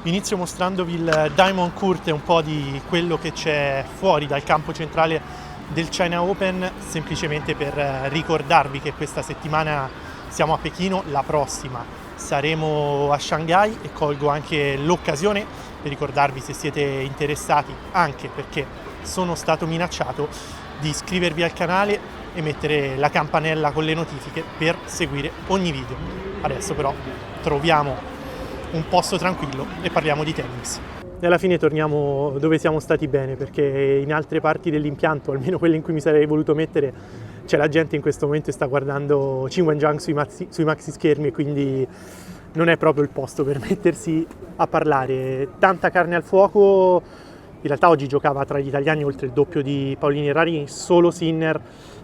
Inizio mostrandovi il Diamond Court e un po' di quello che c'è fuori dal campo centrale del China Open, semplicemente per ricordarvi che questa settimana siamo a Pechino, la prossima saremo a Shanghai, e colgo anche l'occasione per ricordarvi, se siete interessati, anche perché sono stato minacciato, di iscrivervi al canale e mettere la campanella con le notifiche per seguire ogni video. Adesso però troviamo un posto tranquillo e parliamo di tennis. E alla fine torniamo dove siamo stati bene, perché in altre parti dell'impianto, almeno quelle in cui mi sarei voluto mettere, c'è la gente in questo momento e sta guardando Qin Wenjiang sui maxi schermi, e quindi non è proprio il posto per mettersi a parlare. Tanta carne al fuoco. In realtà oggi giocava tra gli italiani oltre il doppio di Paolini e Rarini, solo Sinner,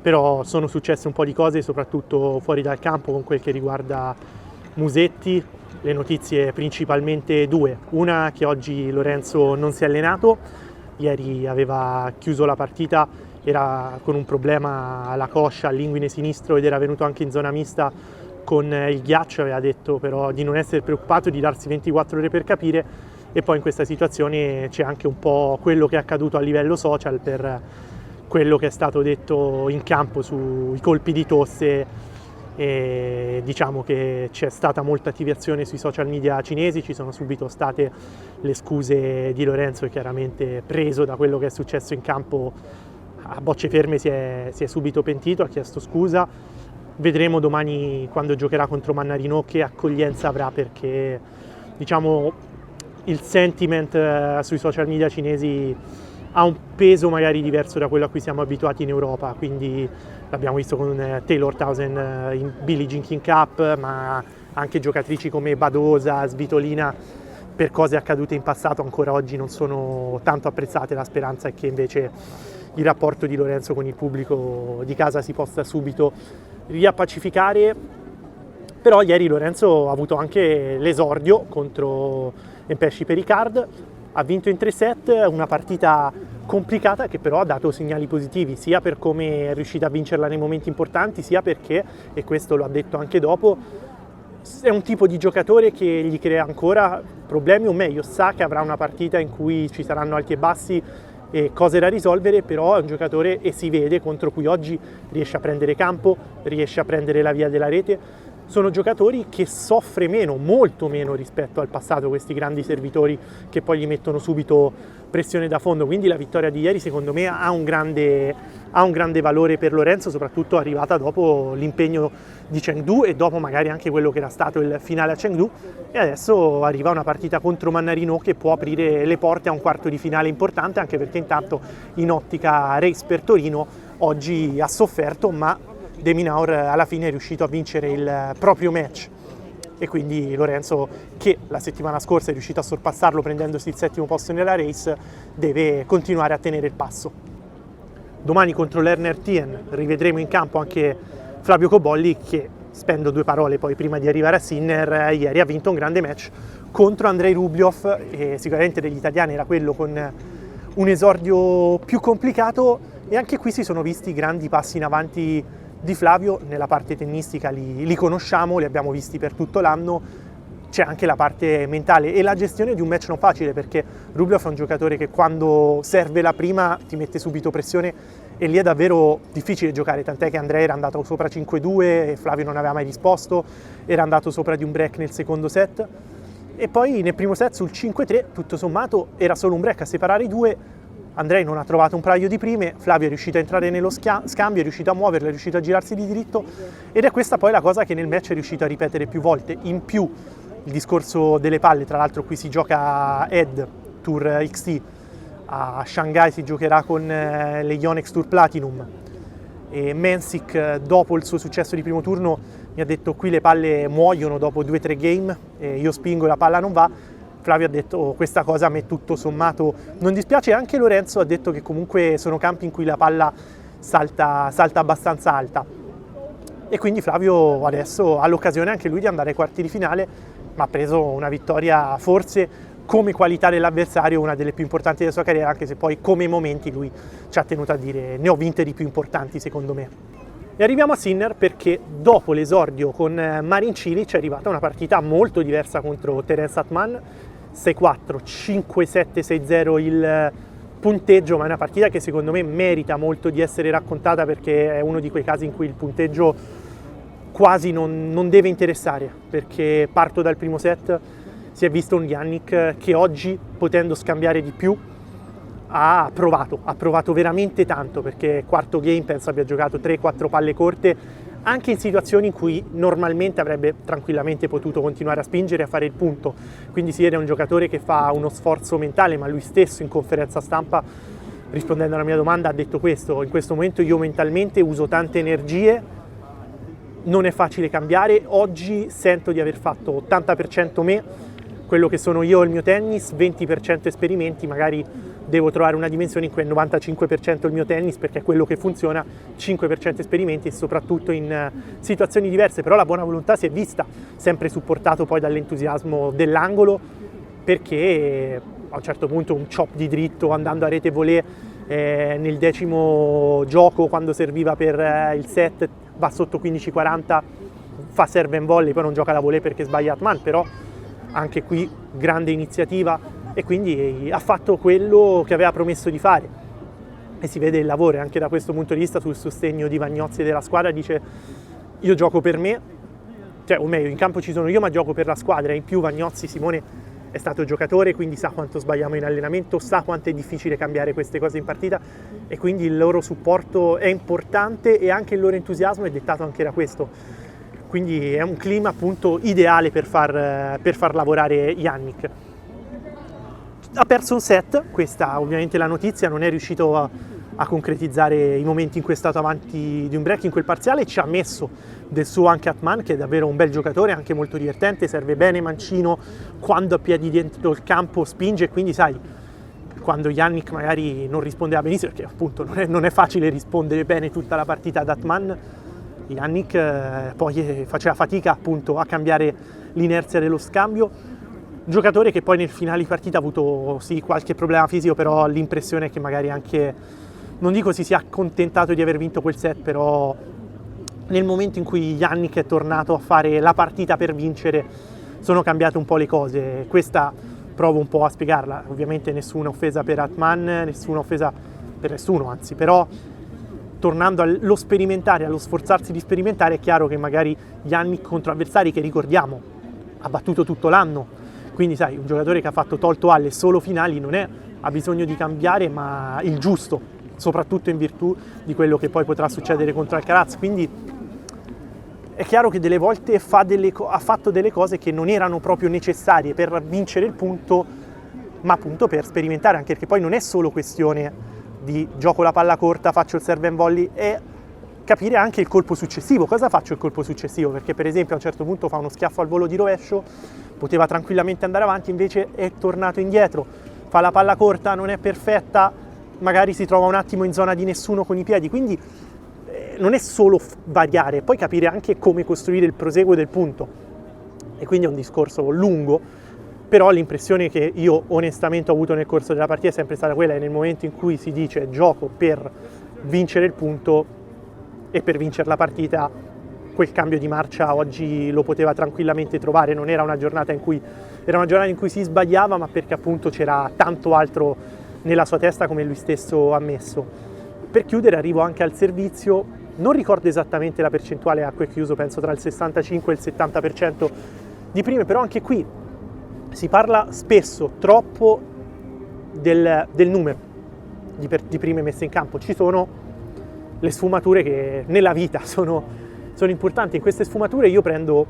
però sono successe un po' di cose, soprattutto fuori dal campo, con quel che riguarda Musetti. Le notizie principalmente due: una, che oggi Lorenzo non si è allenato, ieri aveva chiuso la partita, era con un problema alla coscia, all'inguine sinistro, ed era venuto anche in zona mista con il ghiaccio, aveva detto però di non essere preoccupato, di darsi 24 ore per capire. E poi in questa situazione c'è anche un po' quello che è accaduto a livello social per quello che è stato detto in campo sui colpi di tosse. E diciamo che c'è stata molta attivazione sui social media cinesi, ci sono subito state le scuse di Lorenzo, che chiaramente, preso da quello che è successo in campo, a bocce ferme si è subito pentito, ha chiesto scusa. Vedremo domani, quando giocherà contro Mannarino, che accoglienza avrà, perché diciamo il sentiment sui social media cinesi ha un peso magari diverso da quello a cui siamo abituati in Europa, quindi l'abbiamo visto con Taylor Townsend in Billie Jean King Cup, ma anche giocatrici come Badosa, Svitolina, per cose accadute in passato ancora oggi non sono tanto apprezzate. La speranza è che invece il rapporto di Lorenzo con il pubblico di casa si possa subito riappacificare. Però ieri Lorenzo ha avuto anche l'esordio contro Empesci Pericard, ha vinto in 3 set, una partita complicata che però ha dato segnali positivi, sia per come è riuscita a vincerla nei momenti importanti, sia perché, e questo lo ha detto anche dopo, è un tipo di giocatore che gli crea ancora problemi, o meglio, sa che avrà una partita in cui ci saranno alti e bassi e cose da risolvere, però è un giocatore, e si vede, contro cui oggi riesce a prendere campo, riesce a prendere la via della rete. Sono giocatori che soffre meno, molto meno rispetto al passato, questi grandi servitori che poi gli mettono subito pressione da fondo. Quindi la vittoria di ieri secondo me ha un grande valore per Lorenzo, soprattutto arrivata dopo l'impegno di Chengdu e dopo magari anche quello che era stato il finale a Chengdu, e adesso arriva una partita contro Mannarino che può aprire le porte a un quarto di finale importante, anche perché intanto in ottica race per Torino oggi ha sofferto, ma De Minaur alla fine è riuscito a vincere il proprio match, e quindi Lorenzo, che la settimana scorsa è riuscito a sorpassarlo prendendosi il 7° posto nella race, deve continuare a tenere il passo. Domani contro Lerner Tien rivedremo in campo anche Flavio Cobolli, che, spendo 2 parole poi prima di arrivare a Sinner, ieri ha vinto un grande match contro Andrei Rublev, e sicuramente degli italiani era quello con un esordio più complicato, e anche qui si sono visti grandi passi in avanti di Flavio. Nella parte tennistica li conosciamo, li abbiamo visti per tutto l'anno. C'è anche la parte mentale e la gestione di un match non facile, perché Rublev è un giocatore che quando serve la prima ti mette subito pressione, e lì è davvero difficile giocare, tant'è che Andrea era andato sopra 5-2 e Flavio non aveva mai risposto, era andato sopra di un break nel secondo set, e poi nel primo set sul 5-3 tutto sommato era solo un break a separare i due. Andrei non ha trovato un paio di prime, Flavio è riuscito a entrare nello scambio, è riuscito a muoverlo, è riuscito a girarsi di diritto, ed è questa poi la cosa che nel match è riuscito a ripetere più volte. In più il discorso delle palle, tra l'altro qui si gioca Ed Tour XT, a Shanghai si giocherà con le Yonex Tour Platinum, e Mensik dopo il suo successo di primo turno mi ha detto: qui le palle muoiono dopo 2-3 game, e io spingo e la palla non va. Flavio ha detto: questa cosa a me tutto sommato non dispiace. Anche Lorenzo ha detto che comunque sono campi in cui la palla salta abbastanza alta, e quindi Flavio adesso ha l'occasione anche lui di andare ai quarti di finale, ma ha preso una vittoria forse come qualità dell'avversario una delle più importanti della sua carriera, anche se poi come momenti lui ci ha tenuto a dire: ne ho vinte di più importanti secondo me. E arriviamo a Sinner, perché dopo l'esordio con Marin Cilic è arrivata una partita molto diversa contro Terence Atman. 6-4, 5-7, 6-0 il punteggio, ma è una partita che secondo me merita molto di essere raccontata, perché è uno di quei casi in cui il punteggio quasi non deve interessare, perché parto dal primo set, si è visto un Jannik che oggi, potendo scambiare di più, ha provato veramente tanto, perché quarto game penso abbia giocato 3-4 palle corte, anche in situazioni in cui normalmente avrebbe tranquillamente potuto continuare a spingere e a fare il punto. Quindi si vede un giocatore che fa uno sforzo mentale, ma lui stesso in conferenza stampa, rispondendo alla mia domanda, ha detto questo: in questo momento io mentalmente uso tante energie, non è facile cambiare, oggi sento di aver fatto 80% me, quello che sono io e il mio tennis, 20% esperimenti, magari devo trovare una dimensione in cui è 95% il mio tennis, perché è quello che funziona, 5% esperimenti, e soprattutto in situazioni diverse. Però la buona volontà si è vista, sempre supportato poi dall'entusiasmo dell'angolo, perché a un certo punto un chop di dritto andando a rete volée nel 10° gioco, quando serviva per il set, va sotto 15-40, fa serve and volley, poi non gioca la volée perché sbaglia Atman, però anche qui grande iniziativa, e quindi ha fatto quello che aveva promesso di fare, e si vede il lavoro anche da questo punto di vista sul sostegno di Vagnozzi e della squadra. Dice: io gioco per me, cioè, o meglio, in campo ci sono io ma gioco per la squadra. In più Vagnozzi, Simone, è stato giocatore, quindi sa quanto sbagliamo in allenamento, sa quanto è difficile cambiare queste cose in partita, e quindi il loro supporto è importante, e anche il loro entusiasmo è dettato anche da questo. Quindi è un clima appunto ideale per far lavorare Jannik. Ha perso un set, questa ovviamente la notizia, non è riuscito a concretizzare i momenti in cui è stato avanti di un break in quel parziale. Ci ha messo del suo anche Atman, che è davvero un bel giocatore, anche molto divertente, serve bene mancino, quando ha piedi dentro il campo spinge, quindi sai, quando Jannik magari non rispondeva benissimo, perché appunto non è facile rispondere bene tutta la partita ad Atman, Jannik poi faceva fatica appunto a cambiare l'inerzia dello scambio. Giocatore che poi nel finale di partita ha avuto sì qualche problema fisico, però l'impressione è che magari anche, non dico si sia accontentato di aver vinto quel set, però nel momento in cui Jannik è tornato a fare la partita per vincere sono cambiate un po' le cose. Questa provo un po' a spiegarla, ovviamente nessuna offesa per Atman, nessuna offesa per nessuno, anzi, però tornando allo sperimentare, allo sforzarsi di sperimentare, è chiaro che magari Jannik contro avversari che, ricordiamo, ha battuto tutto l'anno, quindi sai, un giocatore che ha fatto Tolto Halle solo finali ha bisogno di cambiare, ma il giusto, soprattutto in virtù di quello che poi potrà succedere contro Alcaraz. Quindi è chiaro che delle volte ha fatto delle cose che non erano proprio necessarie per vincere il punto, ma appunto per sperimentare, anche perché poi non è solo questione di gioco la palla corta, faccio il serve and volley, è capire anche il colpo successivo. Cosa faccio il colpo successivo? Perché per esempio a un certo punto fa uno schiaffo al volo di rovescio, poteva tranquillamente andare avanti, invece è tornato indietro, fa la palla corta, non è perfetta, magari si trova un attimo in zona di nessuno con i piedi. Quindi non è solo variare, poi capire anche come costruire il proseguo del punto, e quindi è un discorso lungo, però l'impressione che io onestamente ho avuto nel corso della partita è sempre stata quella, e nel momento in cui si dice gioco per vincere il punto e per vincere la partita, quel cambio di marcia oggi lo poteva tranquillamente trovare. Non era una giornata in cui si sbagliava, ma perché appunto c'era tanto altro nella sua testa, come lui stesso ha ammesso. Per chiudere arrivo anche al servizio, non ricordo esattamente la percentuale a cui è chiuso, penso tra il 65 e il 70% di prime, però anche qui si parla spesso, troppo, del numero di prime messe in campo. Ci sono le sfumature che nella vita sono importanti. In queste sfumature io prendo,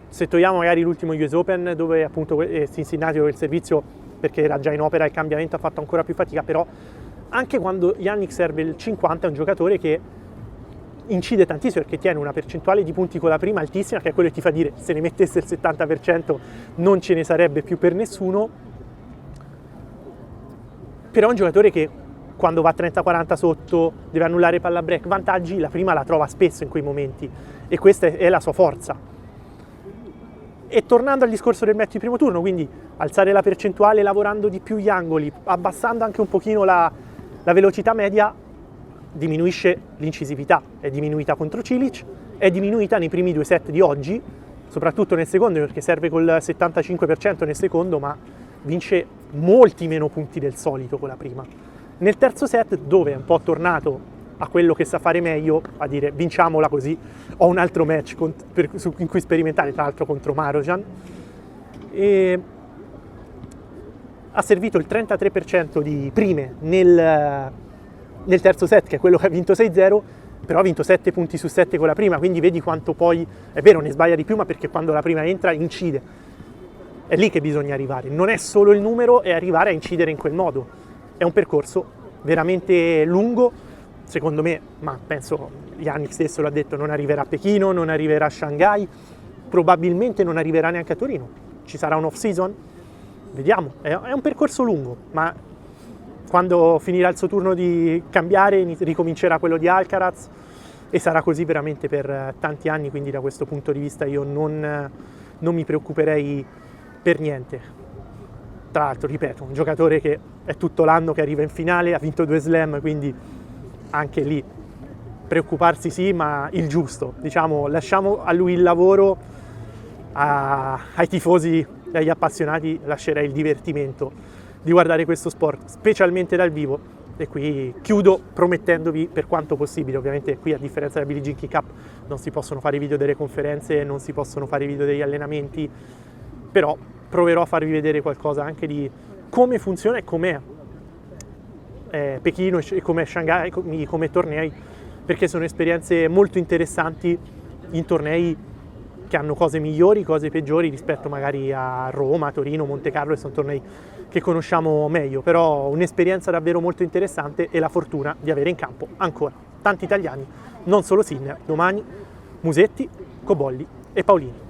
se togliamo magari l'ultimo US Open, dove appunto Cincinnati, dove il servizio, perché era già in opera, il cambiamento ha fatto ancora più fatica, però anche quando Jannik serve il 50 è un giocatore che incide tantissimo, perché tiene una percentuale di punti con la prima altissima, che è quello che ti fa dire: se ne mettesse il 70% non ce ne sarebbe più per nessuno. Però è un giocatore che quando va 30-40 sotto, deve annullare palla break, vantaggi, la prima la trova spesso in quei momenti, e questa è la sua forza. E tornando al discorso del match di primo turno, quindi alzare la percentuale lavorando di più gli angoli, abbassando anche un pochino la velocità media, diminuisce l'incisività. È diminuita contro Cilic, è diminuita nei primi 2 set di oggi, soprattutto nel secondo, perché serve col 75% nel secondo, ma vince molti meno punti del solito con la prima. Nel terzo set, dove è un po' tornato a quello che sa fare meglio, a dire vinciamola così, ho un altro match in cui sperimentare, tra l'altro contro Marozsan, e ha servito il 33% di prime nel terzo set, che è quello che ha vinto 6-0, però ha vinto 7 punti su 7 con la prima, quindi vedi quanto poi, è vero, ne sbaglia di più, ma perché quando la prima entra incide. È lì che bisogna arrivare, non è solo il numero, è arrivare a incidere in quel modo. È un percorso veramente lungo, secondo me, ma penso Jannik stesso l'ha detto, non arriverà a Pechino, non arriverà a Shanghai, probabilmente non arriverà neanche a Torino. Ci sarà un off-season? Vediamo, è un percorso lungo, ma quando finirà il suo turno di cambiare ricomincerà quello di Alcaraz e sarà così veramente per tanti anni, quindi da questo punto di vista io non mi preoccuperei per niente. Tra l'altro, ripeto, un giocatore che è tutto l'anno che arriva in finale, ha vinto 2 slam, quindi anche lì preoccuparsi sì, ma il giusto, diciamo, lasciamo a lui il lavoro, ai tifosi e agli appassionati lascerei il divertimento di guardare questo sport, specialmente dal vivo. E qui chiudo promettendovi, per quanto possibile, ovviamente qui a differenza della Billie Jean King Cup non si possono fare video delle conferenze, non si possono fare video degli allenamenti, però proverò a farvi vedere qualcosa anche di come funziona e com'è Pechino e come Shanghai, come tornei, perché sono esperienze molto interessanti in tornei che hanno cose migliori, cose peggiori rispetto magari a Roma, Torino, Monte Carlo, che sono tornei che conosciamo meglio, però un'esperienza davvero molto interessante e la fortuna di avere in campo ancora tanti italiani, non solo Sinner, domani Musetti, Cobolli e Paolini.